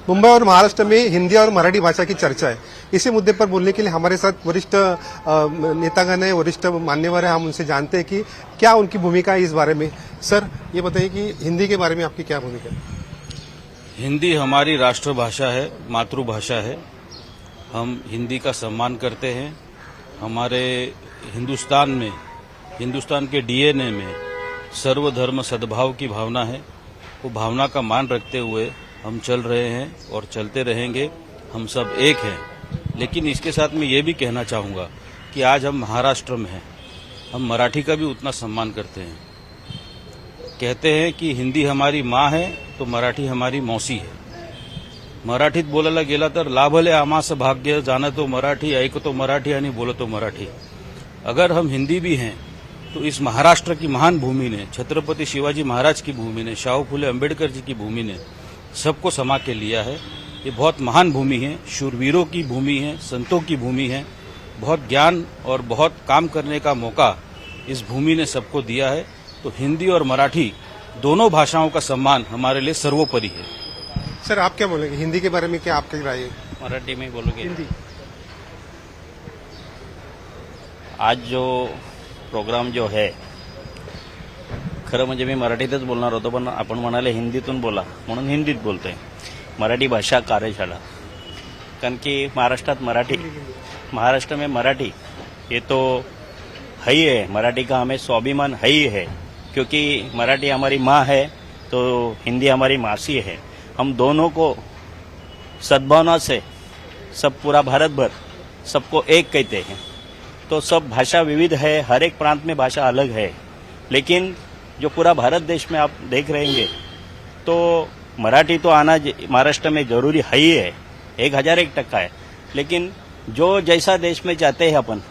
मुंबई और महाराष्ट्र में हिंदी और मराठी भाषा की चर्चा है। इसी मुद्दे पर बोलने के लिए हमारे साथ वरिष्ठ नेतागण है, वरिष्ठ मान्यवर है। हम उनसे जानते हैं कि क्या उनकी भूमिका है इस बारे में। सर, ये बताइए कि हिंदी के बारे में आपकी क्या भूमिका है? हिंदी हमारी राष्ट्रभाषा है, मातृभाषा है। हम हिंदी का सम्मान करते हैं। हमारे हिंदुस्तान में, हिंदुस्तान के डीएनए में सर्वधर्म सद्भाव की भावना है। वो भावना का मान रखते हुए हम चल रहे हैं और चलते रहेंगे। हम सब एक हैं। लेकिन इसके साथ मैं ये भी कहना चाहूँगा कि आज हम महाराष्ट्र में हैं, हम मराठी का भी उतना सम्मान करते हैं। कहते हैं कि हिंदी हमारी माँ है तो मराठी हमारी मौसी है। मराठीत बोलायला गेला तर लाभले आमास भाग्य, जाणतो मराठी, ऐकतो मराठी आणि बोलतो मराठी। अगर हम हिंदी भी हैं तो इस महाराष्ट्र की महान भूमि ने, छत्रपति शिवाजी महाराज की भूमि ने, शाहू फुले अम्बेडकर जी की भूमि ने सबको समा के लिया है। ये बहुत महान भूमि है, शूरवीरों की भूमि है, संतों की भूमि है। बहुत ज्ञान और बहुत काम करने का मौका इस भूमि ने सबको दिया है। तो हिंदी और मराठी दोनों भाषाओं का सम्मान हमारे लिए सर्वोपरि है। सर, आप क्या बोलेंगे हिंदी के बारे में? क्या आपकी राय है? मराठी में बोलोगे? हिंदी। आज जो प्रोग्राम जो है, खरं म्हणजे मी मराठीतच बोलणार होतो, पण आपण म्हणाले हिंदीतून बोला म्हणून हिंदीत बोलतोय। मराठी भाषा कार्यशाला, कारण की महाराष्ट्र में मराठी ये तो है ही है। मराठी का हमें स्वाभिमान है ही है, क्योंकि मराठी हमारी माँ है तो हिंदी हमारी मासी है। हम दोनों को सद्भावना से सब पूरा भारत भर सबको एक कहते हैं। तो सब भाषा विविध है, हर एक प्रांत में भाषा अलग है, लेकिन जो पूरा भारत देश में आप देख रहेंगे तो मराठी तो आना महाराष्ट्र में जरूरी है ही है, 1001% है। लेकिन जो जैसा देश में जाते हैं अपन,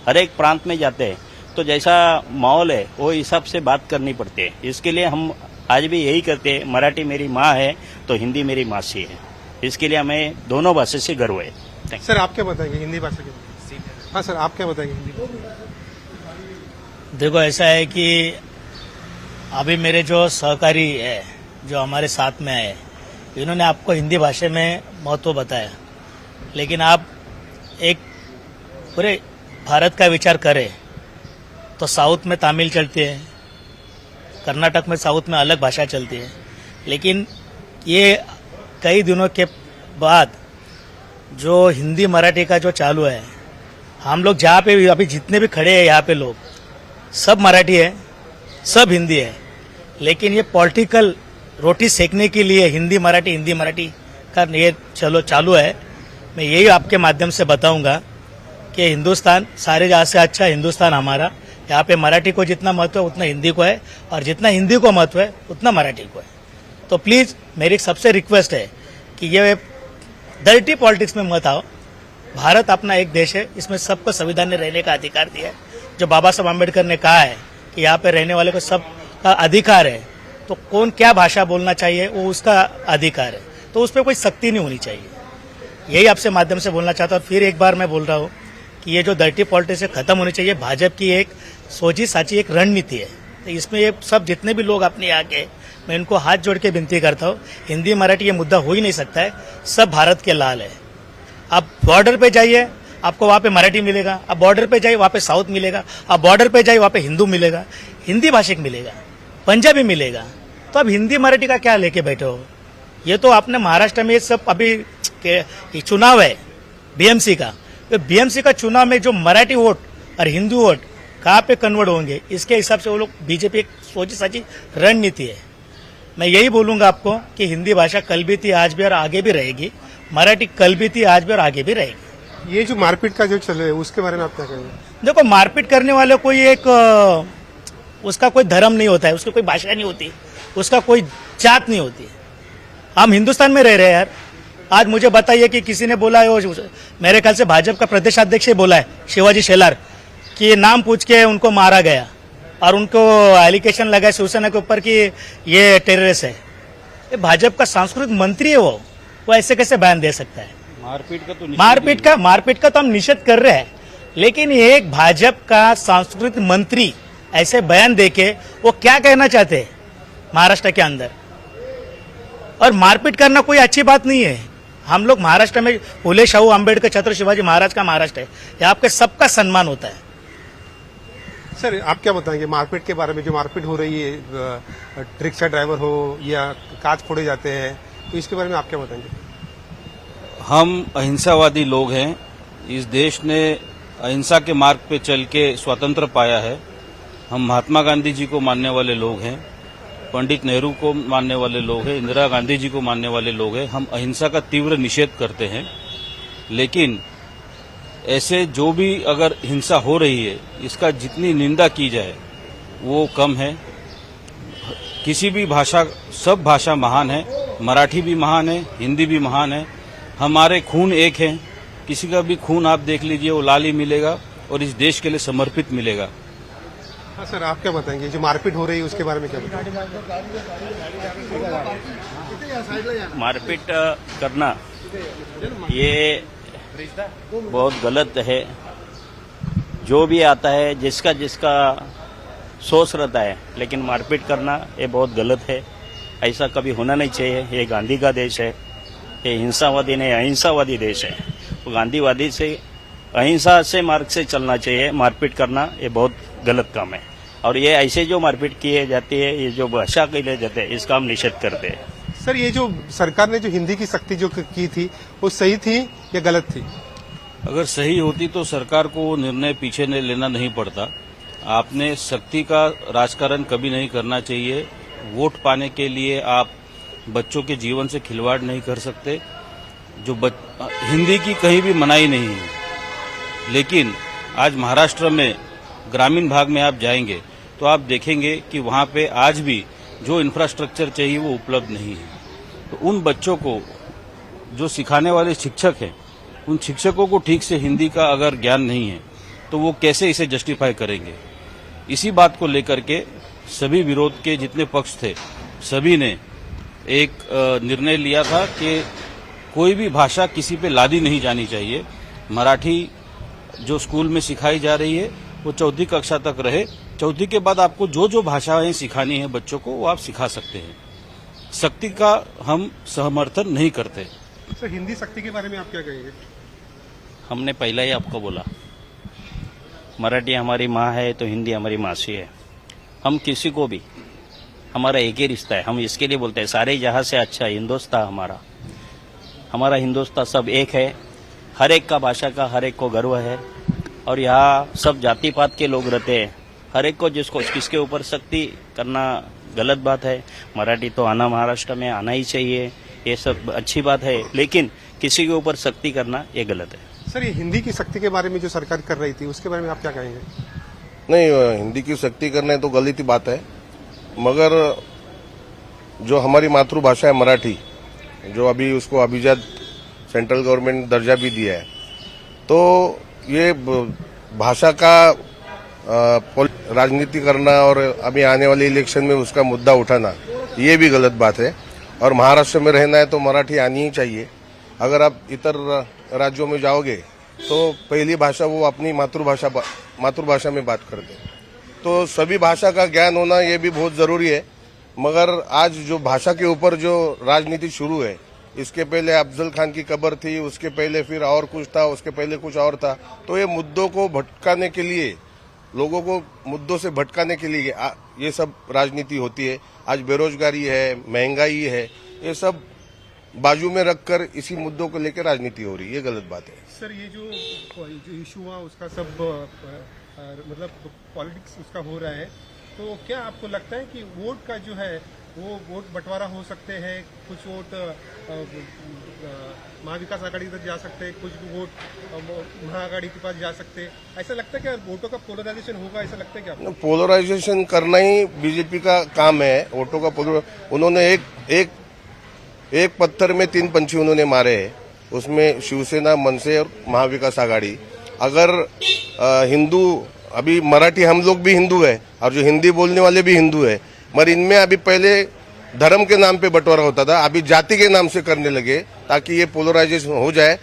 हर एक प्रांत में जाते हैं, तो जैसा माहौल है वो हिसाब से बात करनी पड़ती है। इसके लिए हम आज भी यही करते हैं, मराठी मेरी माँ है तो हिंदी मेरी मासी है। इसके लिए हमें दोनों भाषा से गर्व है। सर, आप क्या बताएंगे हिंदी भाषा के? हाँ सर, आप क्या बताएंगे हिंदी? देखो, ऐसा है कि अभी मेरे जो सहकारी है, जो हमारे साथ में है, इन्होंने आपको हिंदी भाषा में महत्व बताया। लेकिन आप एक पूरे भारत का विचार करें तो साउथ में तमिल चलती है, कर्नाटक में साउथ में अलग भाषा चलती है। लेकिन ये कई दिनों के बाद जो हिंदी मराठी का जो चालू है, हम लोग जहाँ पे अभी जितने भी खड़े हैं यहाँ पे लोग, सब मराठी है, सब हिंदी है। लेकिन ये पॉलिटिकल रोटी सेकने के लिए हिंदी मराठी का ये चलो चालू है। मैं यही आपके माध्यम से बताऊंगा कि हिंदुस्तान सारे जहाँ से अच्छा हिंदुस्तान हमारा। यहाँ पे मराठी को जितना महत्व है उतना हिंदी को है, और जितना हिंदी को महत्व है उतना मराठी को है। तो प्लीज़ मेरी सबसे रिक्वेस्ट है कि ये डर्टी पॉलिटिक्स में मत आओ। भारत अपना एक देश है, इसमें सबको संविधान ने रहने का अधिकार दिया है। जो बाबा साहब आम्बेडकर ने कहा है कि यहाँ पे रहने वाले को सब का अधिकार है, तो कौन क्या भाषा बोलना चाहिए वो उसका अधिकार है, तो उस पर कोई सख्ती नहीं होनी चाहिए। यही आपसे माध्यम से बोलना चाहता हूँ। फिर एक बार मैं बोल रहा हूँ कि ये जो डर्टी पॉलिटिक्स है खत्म होनी चाहिए। भाजपा की एक सोची साची एक रणनीति है, तो इसमें ये सब जितने भी लोग अपने आके, मैं इनको हाथ जोड़ के विनती करता हूँ, हिंदी मराठी ये मुद्दा हो ही नहीं सकता है। सब भारत के लाल है। आप बॉर्डर पे जाइए, आपको वहाँ पे मराठी मिलेगा। आप बॉर्डर पे जाइए, वहाँ पे साउथ मिलेगा। आप बॉर्डर पे जाइए, वहाँ पे हिंदू मिलेगा, हिंदी भाषिक मिलेगा, पंजाबी मिलेगा। तो अब हिंदी मराठी का क्या लेके बैठे हो? ये तो आपने महाराष्ट्र में सब अभी चुनाव है बीएमसी का, तो बीएमसी का चुनाव में जो मराठी वोट और हिंदू वोट कहाँ पे कन्वर्ट होंगे, इसके हिसाब से वो लोग बीजेपी एक सोची साची रणनीति है। मैं यही बोलूंगा आपको कि हिंदी भाषा कल भी थी, आज भी और आगे भी रहेगी। मराठी कल भी थी, आज भी और आगे भी रहेगी। ये जो मारपीट का जो चल रहा है उसके बारे में आप क्या कहेंगे? देखो, मारपीट करने वाले कोई एक उसका कोई धर्म नहीं होता है, उसकी कोई भाषा नहीं होती, उसका कोई जात नहीं होती। हम हिंदुस्तान में रह रहे हैं यार। आज मुझे बताइए कि किसी ने बोला है, मेरे ख्याल से भाजपा का प्रदेशाध्यक्ष बोला है, शिवाजी शेलार, कि नाम पूछ के उनको मारा गया और उनको एलिगेशन लगा शिवसेना के ऊपर कि ये टेररिस्ट है। ये भाजपा का सांस्कृतिक मंत्री है, वो ऐसे कैसे बयान दे सकता है? मारपीट का तो हम निषेध कर रहे हैं, लेकिन एक भाजपा का सांस्कृतिक मंत्री ऐसे बयान देके वो क्या कहना चाहते हैं महाराष्ट्र के अंदर? और मारपीट करना कोई अच्छी बात नहीं है। हम लोग महाराष्ट्र में फुले शाहू अम्बेडकर छत्रपति शिवाजी महाराज का महाराष्ट्र है, यहाँ पे सबका सम्मान होता है। सर आप क्या बताएंगे मारपीट के बारे में, जो मारपीट हो रही है, रिक्शा ड्राइवर हो या कांच फोड़े जाते हैं, तो इसके बारे में आप क्या बताएंगे? हम अहिंसावादी लोग हैं। इस देश ने अहिंसा के मार्ग पे चल के स्वतंत्र पाया है। हम महात्मा गांधी जी को मानने वाले लोग हैं, पंडित नेहरू को मानने वाले लोग हैं, इंदिरा गांधी जी को मानने वाले लोग हैं। हम अहिंसा का तीव्र निषेध करते हैं, लेकिन ऐसे जो भी अगर हिंसा हो रही है, इसका जितनी निंदा की जाए वो कम है। किसी भी भाषा, सब भाषा महान है, मराठी भी महान है, हिंदी भी महान है। हमारे खून एक है, किसी का भी खून आप देख लीजिए वो लाल ही मिलेगा और इस देश के लिए समर्पित मिलेगा। हाँ सर आप क्या बताएंगे, जो मारपीट हो रही है उसके बारे में क्या बताएंगे? मारपीट करना ये बहुत गलत है। जो भी आता है जिसका जिसका सोच रहता है, लेकिन मारपीट करना ये बहुत गलत है। ऐसा कभी होना नहीं चाहिए। ये गांधी का देश है, ये हिंसावादी नहीं अहिंसावादी देश है। तो गांधीवादी से अहिंसा से मार्ग से चलना चाहिए। मारपीट करना ये बहुत गलत काम है, और ये ऐसे जो मारपीट किए जाती है, ये जो भाषा के लिए जाते हैं, इसका हम निषेध करते हैं। सर ये जो सरकार ने जो हिंदी की सख्ती जो की थी वो सही थी या गलत थी? अगर सही होती तो सरकार को वो निर्णय पीछे लेना नहीं पड़ता। आपने सख्ती का राजकारण कभी नहीं करना चाहिए। वोट पाने के लिए आप बच्चों के जीवन से खिलवाड़ नहीं कर सकते। हिंदी की कहीं भी मनाही नहीं है, लेकिन आज महाराष्ट्र में ग्रामीण भाग में आप जाएंगे तो आप देखेंगे कि वहां पे आज भी जो इंफ्रास्ट्रक्चर चाहिए वो उपलब्ध नहीं है। तो उन बच्चों को जो सिखाने वाले शिक्षक हैं, उन शिक्षकों को ठीक से हिंदी का अगर ज्ञान नहीं है तो वो कैसे इसे जस्टिफाई करेंगे? इसी बात को लेकर के सभी विरोध के जितने पक्ष थे, सभी ने एक निर्णय लिया था कि कोई भी भाषा किसी पे लादी नहीं जानी चाहिए। मराठी जो स्कूल में सिखाई जा रही है वो 4वीं कक्षा तक रहे। 4वीं के बाद आपको जो जो भाषाएं सिखानी है बच्चों को वो आप सिखा सकते हैं। सख्ती का हम समर्थन नहीं करते। सर हिंदी सख्ती के बारे में आप क्या कहेंगे? हमने पहले ही आपको बोला, मराठी हमारी माँ है तो हिंदी हमारी मासी है। हम किसी को भी, हमारा एक ही रिश्ता है। हम इसके लिए बोलते हैं सारे जहाँ से अच्छा हिंदुस्तान हमारा हिंदुस्तान सब एक है। हर एक का भाषा का हर एक को गर्व है, और यहाँ सब जाति पात के लोग रहते हैं। हर एक को किसके ऊपर सख्ती करना गलत बात है। मराठी तो आना महाराष्ट्र में आना ही चाहिए, ये सब अच्छी बात है, लेकिन किसी के ऊपर सख्ती करना ये गलत है। सर ये हिंदी की सख्ती के बारे में जो सरकार कर रही थी उसके बारे में आप क्या कहेंगे? नहीं, हिंदी की सख्ती करना तो गलत ही बात है, मगर जो हमारी मातृभाषा है मराठी, जो अभी उसको अभिजात सेंट्रल गवर्नमेंट दर्जा भी दिया है, तो ये भाषा का राजनीति करना और अभी आने वाले इलेक्शन में उसका मुद्दा उठाना ये भी गलत बात है। और महाराष्ट्र में रहना है तो मराठी आनी ही चाहिए। अगर आप इतर राज्यों में जाओगे तो पहली भाषा वो अपनी मातृभाषा में बात करते हैं। तो सभी भाषा का ज्ञान होना ये भी बहुत जरूरी है। मगर आज जो भाषा के ऊपर जो राजनीति शुरू है, इसके पहले अफजल खान की कब्र थी, उसके पहले फिर और कुछ था, उसके पहले कुछ और था। तो ये मुद्दों को भटकाने के लिए, लोगों को मुद्दों से भटकाने के लिए ये सब राजनीति होती है। आज बेरोजगारी है, महंगाई है, ये सब बाजू में रखकर इसी मुद्दों को लेकर राजनीति हो रही है। ये गलत बात है। सर ये जो इशू हुआ उसका सब मतलब पॉलिटिक्स उसका हो रहा है, तो क्या आपको लगता है कि वोट का जो है वो वोट बंटवारा हो सकते हैं? कुछ वोट महाविकास आघाड़ी तक जा सकते हैं, कुछ वोट महाआघाड़ी के पास जा सकते हैं। ऐसा लगता है कि वोटों का पोलराइजेशन होगा, ऐसा लगता है कि आपको? पोलराइजेशन करना ही बीजेपी का काम है। वोटों का उन्होंने एक पत्थर में 3 पंछी उन्होंने मारे हैं, उसमें शिवसेना, मनसे और महाविकास आघाड़ी। अगर हिंदू, अभी मराठी हम लोग भी हिंदू है और जो हिंदी बोलने वाले भी हिंदू है, मगर इनमें अभी पहले धर्म के नाम पे बंटवारा होता था, अभी जाति के नाम से करने लगे ताकि ये पोलराइजेशन हो जाए